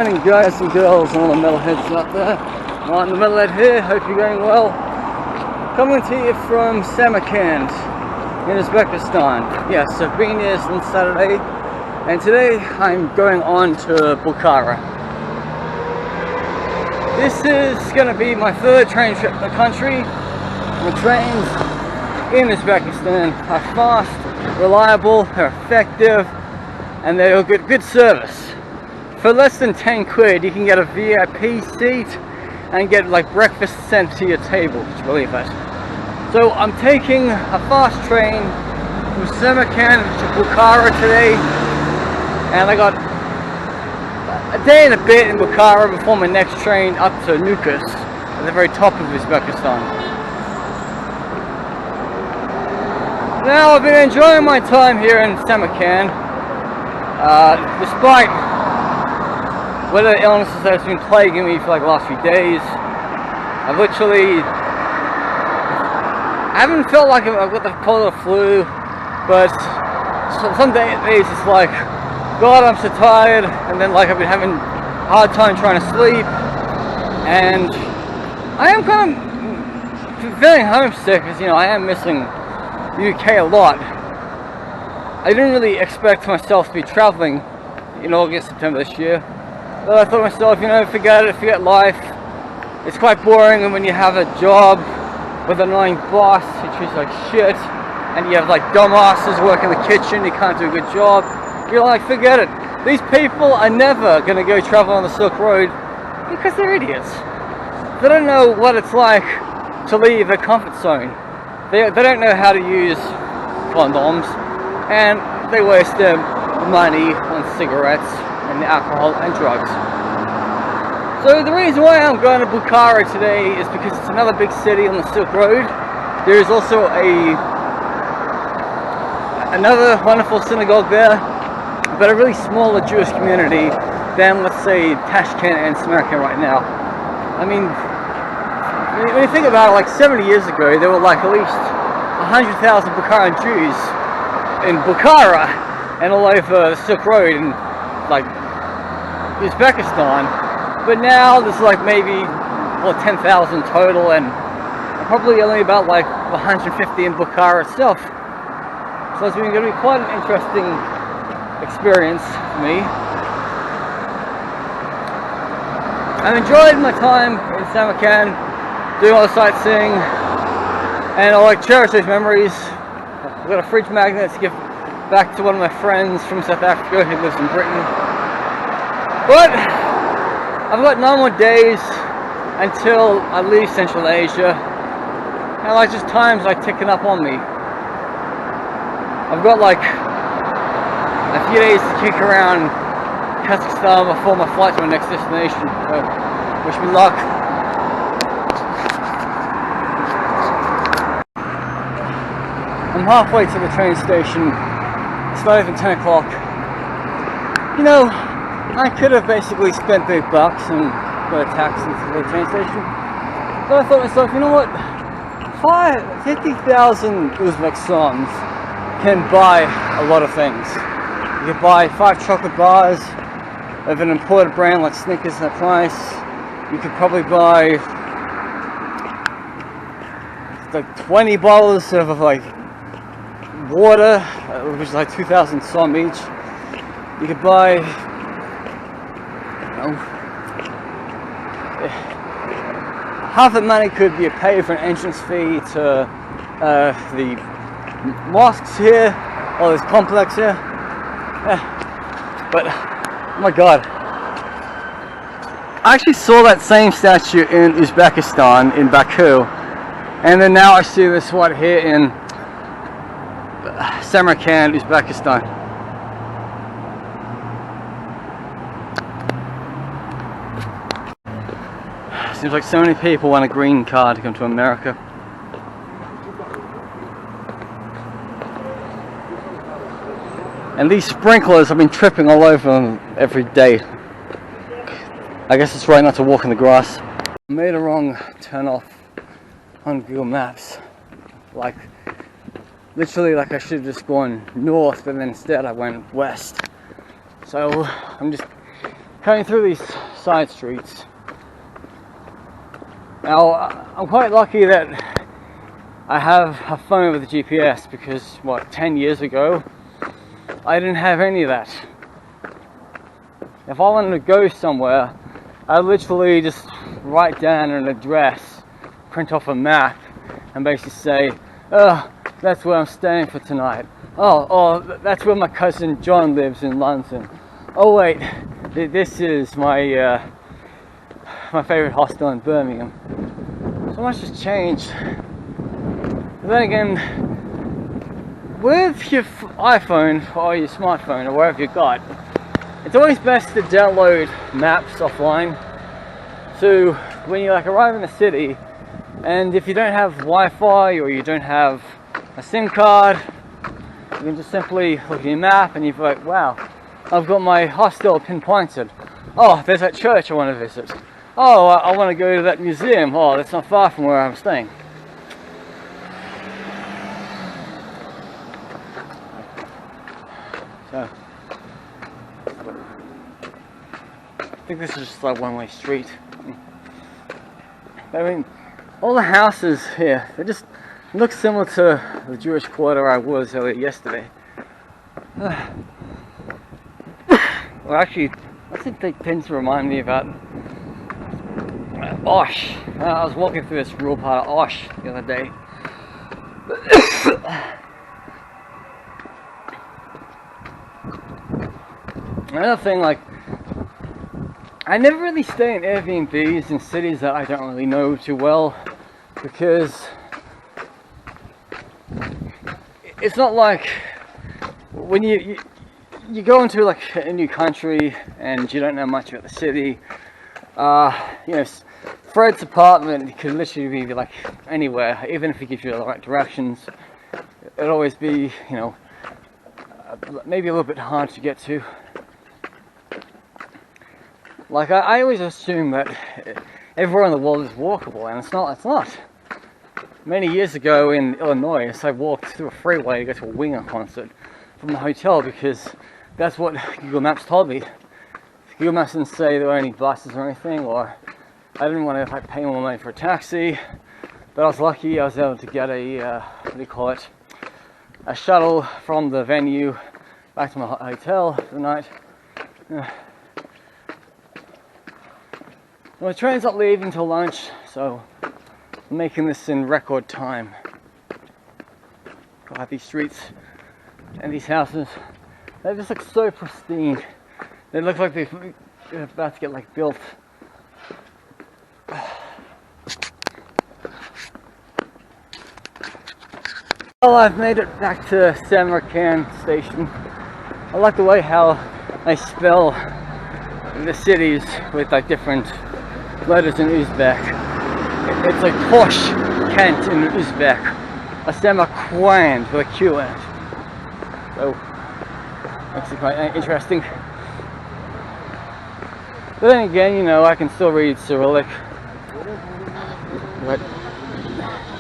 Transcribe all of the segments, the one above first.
Morning guys and girls and all the metalheads out there. I'm the Metalhead here, hope you're going well. Coming to you from Samarkand in Uzbekistan. Yes, I've been here since Saturday and today I'm going on to Bukhara. This is going to be my third train trip to the country. The trains in Uzbekistan are fast, reliable, they're effective and they're good service. For less than 10 quid, you can get a VIP seat and get like breakfast sent to your table, would you believe it? So I'm taking a fast train from Samarkand to Bukhara today, and I got a day and a bit in Bukhara before my next train up to Nukus, at the very top of Uzbekistan. Now I've been enjoying my time here in Samarkand, despite weather illnesses that has been plaguing me for like the last few days. I haven't felt like I've got the cold or flu, but some days it's like, God, I'm so tired, and then like I've been having a hard time trying to sleep, and I am kind of feeling homesick because, you know, I am missing the UK a lot. I didn't really expect myself to be traveling in August, September this year. So I thought to myself, you know, forget life. It's quite boring, and when you have a job with an annoying boss who treats you like shit, and you have like dumbasses working in the kitchen, you can't do a good job, you're like, forget it. These people are never going to go travel on the Silk Road because they're idiots. They don't know what it's like to leave their comfort zone. They don't know how to use condoms, and they waste their money on cigarettes and alcohol and drugs. So the reason why I'm going to Bukhara today is because it's another big city on the Silk Road. There is also another wonderful synagogue there, but a really smaller Jewish community than, let's say, Tashkent and Samarkand right now. I mean, when you think about it, like 70 years ago, there were like at least 100,000 Bukharan Jews in Bukhara and all over the Silk Road in like Uzbekistan, but now there's like maybe 10,000 total, and probably only about like 150 in Bukhara itself. So it's going to be quite an interesting experience for me. I've enjoyed my time in Samarkand, doing all the sightseeing, and I like cherish those memories. I've got a fridge magnet to give back to one of my friends from South Africa who lives in Britain. But I've got 9 more days until I leave Central Asia, and like just time's like ticking up on me. I've got like a few days to kick around Kazakhstan before my flight to my next destination, so wish me luck. I'm halfway to the train station. It's not even 10 o'clock. You know, I could have basically spent $8 and got a taxi to the train station. But I thought to myself, you know what? 50,000 Uzbek soms can buy a lot of things. You could buy 5 chocolate bars of an imported brand like Snickers at a price. You could probably buy like 20 bottles of like water, which is like 2,000 som each. You could buy, half the money could be paid for an entrance fee to the mosques here, or this complex here. But oh my god, I actually saw that same statue in Uzbekistan, in Baku, and then now I see this one here in Samarkand, Uzbekistan. Seems like so many people want a green card to come to America. And these sprinklers have been tripping all over them every day. I guess it's right not to walk in the grass. I made a wrong turn off on Google Maps. Like, literally, like I should have just gone north, but then instead I went west. So I'm just coming through these side streets. Now, I'm quite lucky that I have a phone with a GPS, because, what, 10 years ago, I didn't have any of that. If I wanted to go somewhere, I literally just write down an address, print off a map, and basically say, oh, that's where I'm staying for tonight. Oh, that's where my cousin John lives in London. Oh wait, this is my my favorite hostel in Birmingham. So much has changed. But then again, with your iPhone or your smartphone or wherever you got, it's always best to download maps offline. So when you like arrive in a city, and if you don't have Wi-Fi or you don't have a SIM card, you can just simply look at your map and you're like, wow, I've got my hostel pinpointed. Oh, there's that church I want to visit. Oh, I want to go to that museum. Oh, that's not far from where I'm staying. So, I think this is just like one-way street. I mean, all the houses here, they just look similar to the Jewish quarter I was earlier yesterday. Well, actually, I think they tend to remind me about Osh. I was walking through this rural part of Osh the other day. Another thing, like, I never really stay in Airbnbs in cities that I don't really know too well, because it's not like when you go into like a new country and you don't know much about the city. You know, Fred's apartment could literally be like anywhere, even if he gives you the right directions. It'd always be, you know, maybe a little bit hard to get to. Like, I always assume that everywhere in the world is walkable, and it's not. Many years ago in Illinois, I walked through a freeway to go to a Winger concert from the hotel, because that's what Google Maps told me. Google Maps didn't say there were any buses or anything, or I didn't want to pay more money for a taxi, but I was lucky I was able to get a, what do you call it, a shuttle from the venue back to my hotel for the night. Well, the train's not leaving till lunch, so I'm making this in record time. God, these streets and these houses, they just look so pristine. They look like they're about to get like built. Well, I've made it back to Samarkand station. I like the way how they spell the cities with like different letters in Uzbek. It's like Hosh Kent in Uzbek, a Samarkand with a Q in it. So makes it quite interesting. But then again, you know, I can still read Cyrillic, but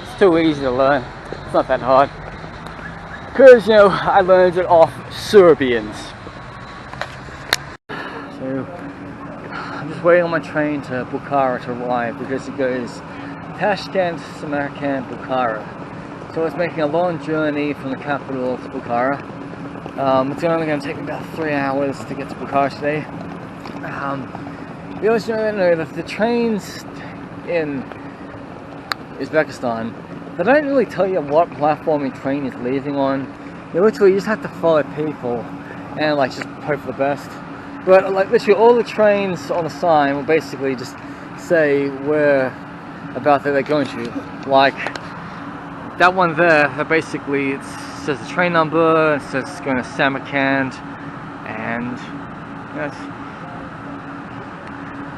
it's too easy to learn. It's not that hard, because, you know, I learned it off Serbians. So I'm just waiting on my train to Bukhara to arrive, because it goes Tashkent, Samarkand, Bukhara. So it's making a long journey from the capital to Bukhara. It's only going to take me about 3 hours to get to Bukhara today. You also know that the trains in Uzbekistan, they don't really tell you what platform your train is leaving on. You literally just have to follow people and like just hope for the best. But like literally all the trains on the sign will basically just say where about that they're going to. Like that one there, that basically it says the train number, it says it's going to Samarkand, and yes.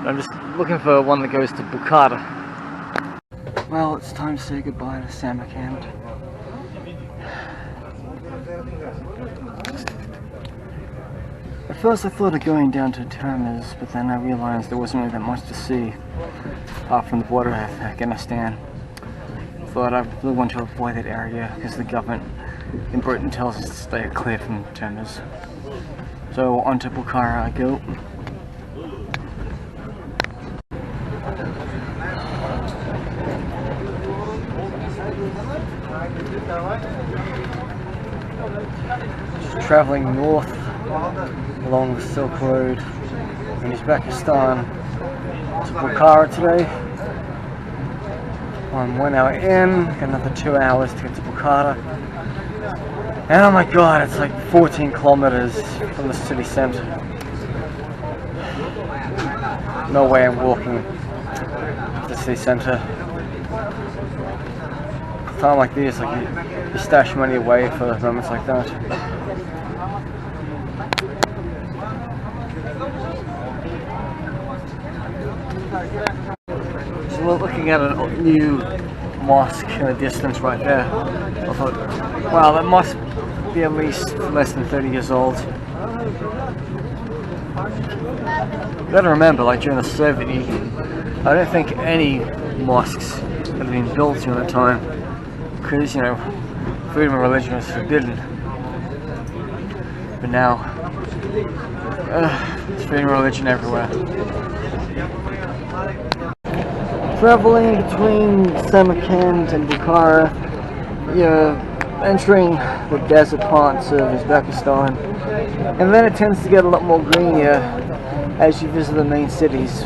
I'm just looking for one that goes to Bukhara. Well, it's time to say goodbye to Samarkand. At first I thought of going down to Termiz, but then I realized there wasn't really that much to see apart from the border of Afghanistan. I thought I really want to avoid that area because the government in Britain tells us to stay clear from Termiz. So on to Bukhara I go. traveling north along the Silk Road in Uzbekistan to Bukhara today. I'm 1 hour in, got another 2 hours to get to Bukhara. And oh my god, it's like 14 kilometers from the city center. No way I'm walking to the city center. Time like these, like you stash money away for moments like that. So we're looking at a new mosque in the distance right there. I thought, wow, that must be at least less than 30 years old. You gotta remember, like during the Soviet Union, I don't think any mosques had been built during that time, because, you know, freedom of religion was forbidden. But now, there's freedom of religion everywhere. Traveling between Samarkand and Bukhara, you're entering the desert parts of Uzbekistan, and then it tends to get a lot more green here as you visit the main cities.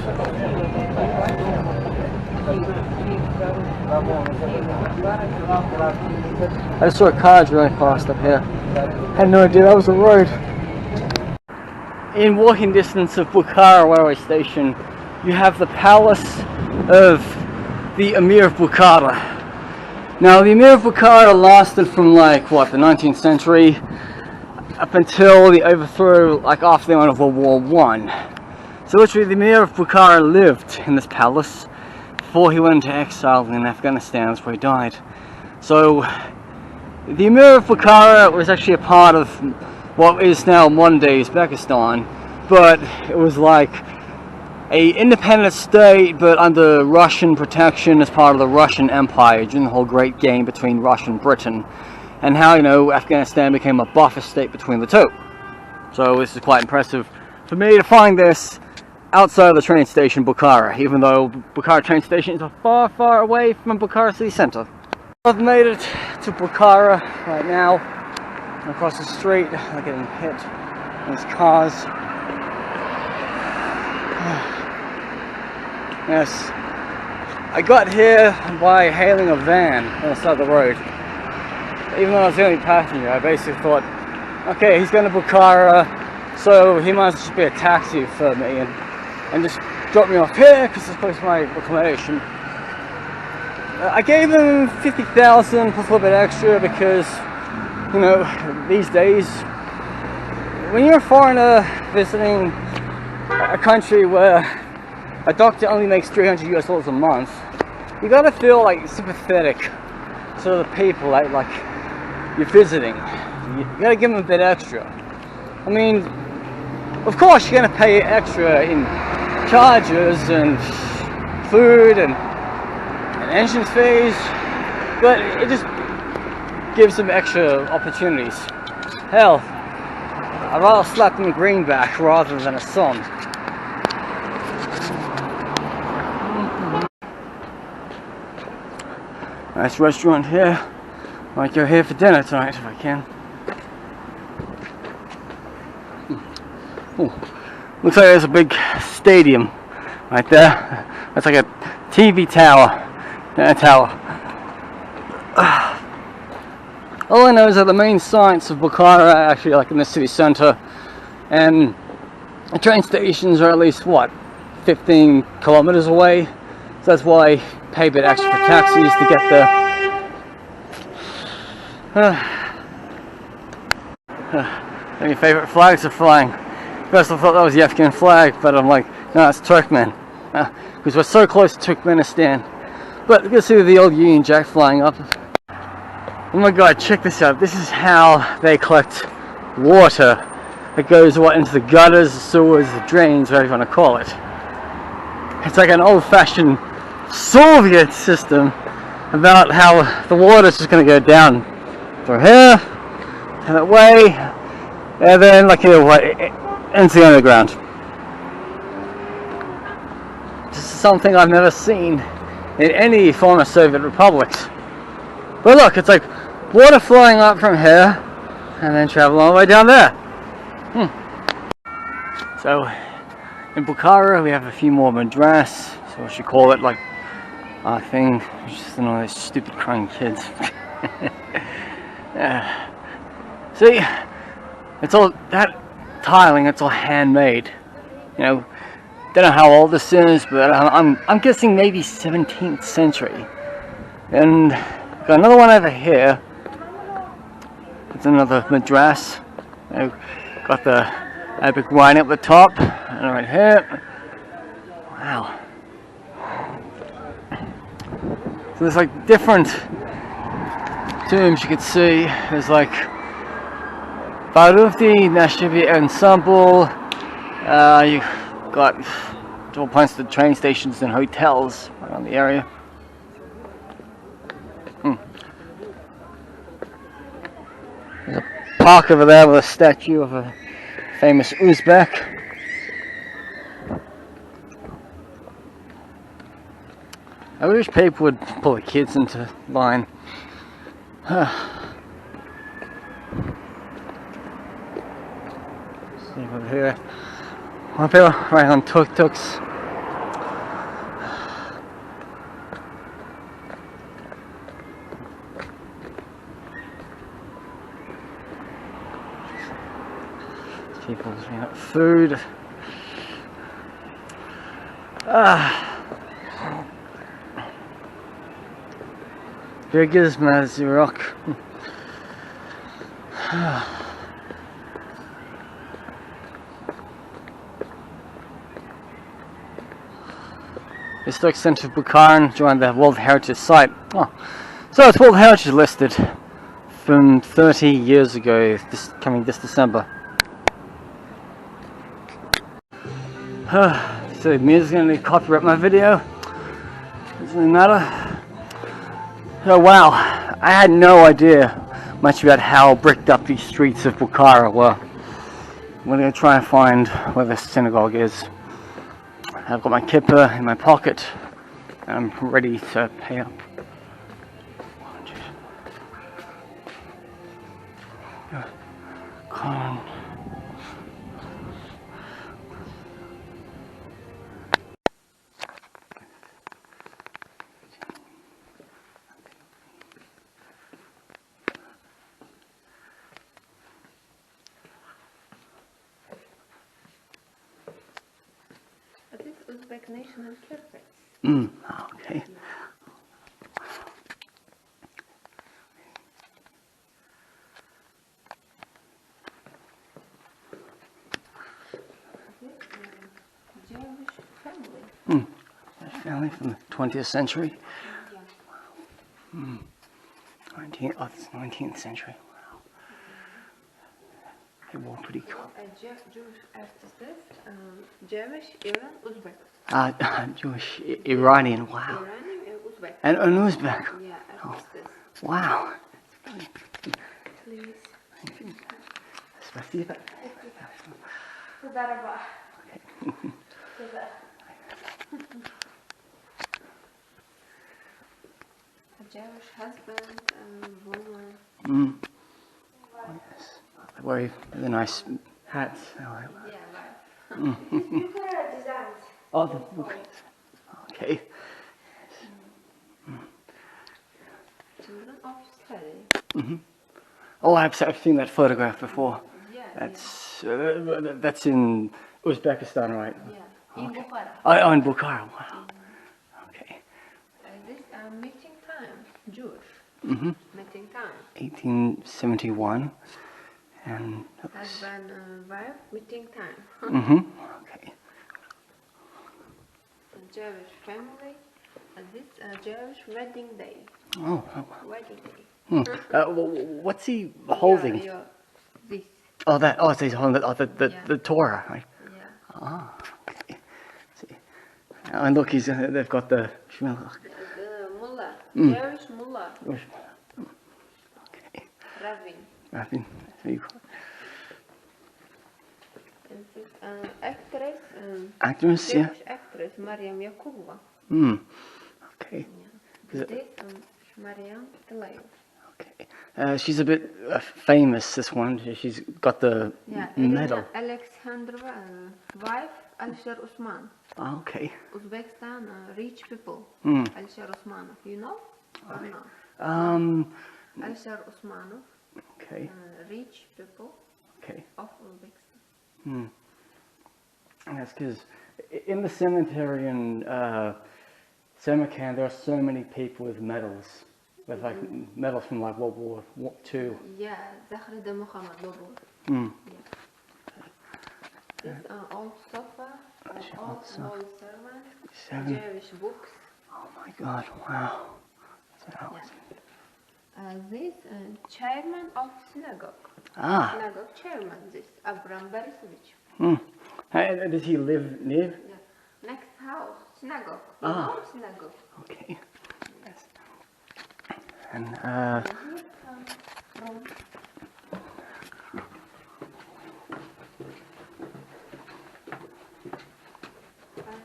I just saw a car driving past up here. Had no idea that was a road. In walking distance of Bukhara railway station, you have the palace of the Emir of Bukhara. Now, the Emir of Bukhara lasted from like what, the 19th century up until the overthrow, like after the end of World War I. So literally the Emir of Bukhara lived in this palace before he went into exile in Afghanistan. That's where he died. So the Emir of Bukhara was actually a part of what is now modern day Uzbekistan, but it was like a independent state but under Russian protection as part of the Russian Empire during the whole great game between Russia and Britain, and how, you know, Afghanistan became a buffer state between the two. So this is quite impressive for me to find this outside of the train station Bukhara, even though Bukhara train station is far, far away from Bukhara city centre. I've made it to Bukhara right now. Across the street, I'm getting hit. There's cars. Yes, I got here by hailing a van on the side of the road. Even though I was the only passenger, I basically thought, okay, he's going to Bukhara, so he might as well just be a taxi for me and just drop me off here because it's close to my accommodation. I gave him 50,000 plus a little bit extra because, you know, these days, when you're a foreigner visiting a country where a doctor only makes $300 US a month, you gotta feel like sympathetic to the people that like you're visiting. You gotta give them a bit extra. I mean, of course you're gonna pay extra in charges and food and entrance fees, but it just gives them extra opportunities. Hell, I'd rather slap them a greenback rather than a song. Nice restaurant here. Might go here for dinner tonight if I can. Ooh. Looks like there's a big stadium right there. That's like a TV tower. All I know is that the main sites of Bukhara are actually like in the city centre, and the train stations are at least what, 15 kilometers away. So that's why I pay a bit extra for taxis to get there. Any favourite flags are flying. First I thought that was the Afghan flag, but I'm like, no, it's Turkmen, because we're so close to Turkmenistan. But you can see the old Union Jack flying up. Oh my god, check this out. This is how they collect water. It goes what, into the gutters, the sewers, the drains, whatever you want to call it. It's like an old-fashioned Soviet system about how the water's just going to go down through here, and that way, and then, like, you know what, into the underground. This is something I've never seen in any former Soviet republics. But look, it's like water flowing up from here, and then travel all the way down there. So in Bukhara we have a few more madras, so what you call it, like our thing, just all those stupid crying kids. See, it's all that tiling, it's all handmade. You know, don't know how old this is, but I'm guessing maybe 17th century. And got another one over here. It's another madras. You got the Arabic writing up the top, and right here. Wow. So there's like different tombs you could see. There's like Baruti, Nashibi Ensemble. You got all points to train stations and hotels around the area. There's a park over there with a statue of a famous Uzbek. I wish people would pull the kids into line. See over here. More people riding on tuk-tuks. People eating up food. Biggest Mazirok. Historic Centre of Bukhara joined the World Heritage Site. Oh, so it's World Heritage listed from 30 years ago, coming this December. So the music's going to copyright my video. Doesn't really matter. Oh wow, I had no idea much about how bricked up these streets of Bukhara were. We're going to try and find where the synagogue is. I've got my kippah in my pocket and I'm ready to pay up. Come on. Uzbek national carpets. Okay. Jewish family. Jewish family from the 20th century. Yeah. 19th century. Wow. They were pretty cool. Jewish artist, Jewish, Iran, Uzbek. Jewish, Iranian, wow. Iranian and Uzbek. And an Uzbek. Yeah, artist. Wow. Please. Спасибо. Здорово. A Jewish husband and woman. Oh, yes. They wear the nice hats. Yeah, right. Designs. Oh, okay. Children of study. Oh, I've seen that photograph before. Yeah. That's in Uzbekistan, right? Yeah. In Bukhara. Oh, in Bukhara. Wow. Okay. This meeting time, Jewish. Meeting time. 1871, and Husband and wife meeting time. Okay. Jewish family. This Jewish wedding day. Oh. Wedding day. What's he holding? Yeah, this. Oh, that. Oh, so he's holding the Torah, right? Yeah. Ah. Okay. See. And look, they've got the. The mullah. Jewish mullah. Okay. Rabbin. Very cool. And this actress. Actress, yeah. Jewish actress Mariam Yakubova. Okay. Yeah. This Mariam Telayev. Okay. She's a bit famous, this one. She's got the medal. Alexandra, wife, Alisher Usman. Oh, okay. Uzbekistan, rich people. Mm. Alisher Usmanov, you know? Or no? Alisher Usmanov. Okay. Rich people. Okay. Of Uzbekistan. Hmm. That's because in the cemetery in Samarkand, there are so many people with medals. With like medals from like World War II. Yeah, Zahra Muhammad Lobor. Mm. Yeah. This old sofa, old servant, Jewish books. Oh my God! Wow. This chairman of synagogue. Ah. Synagogue chairman. This Abram Borisovich. Hmm. Hey, does he live near? Yeah. Next house, synagogue. You know synagogue. Okay. Yes. And Here comes room.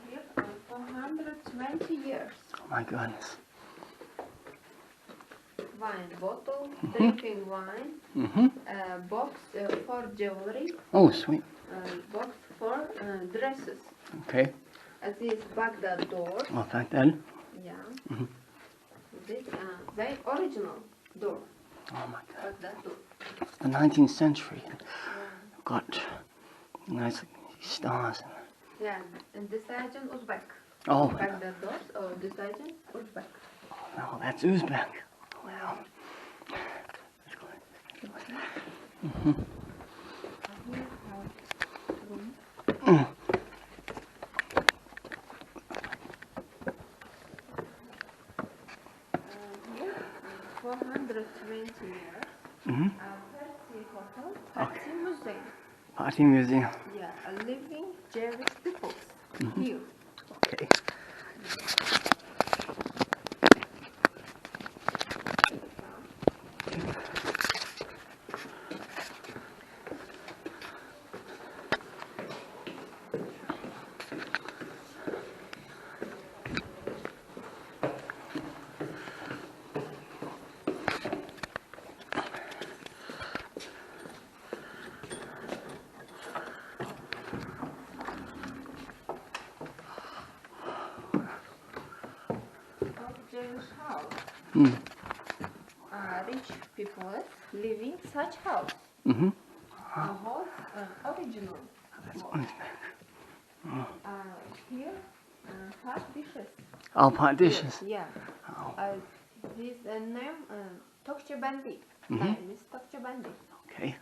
Here 420 years. Oh my goodness. Wine bottle, drinking wine. Mm-hmm. Box for jewelry. Oh, sweet. Box for dresses. Okay. This Baghdad door. Oh, back then. Yeah. This very original door. Oh my God. Baghdad door. The 19th century. Got nice stars. Yeah, and this agent Uzbek. Oh. Baghdad doors or this agent Uzbek. Oh no, that's Uzbek. Wow. Mm-hmm. Here room. Here 420 years. Mm-hmm. Percy Hotel, Percy Museum. Party museum. Yeah, a living Jewish people here. Okay. Jewish house. Mm. Rich people living such house. Mm-hmm. The house original. Here, hot dishes. Oh, pot dishes. Yeah. Oh. His name Tokçe Bandi. Name is Tokçe Bandi. Okay.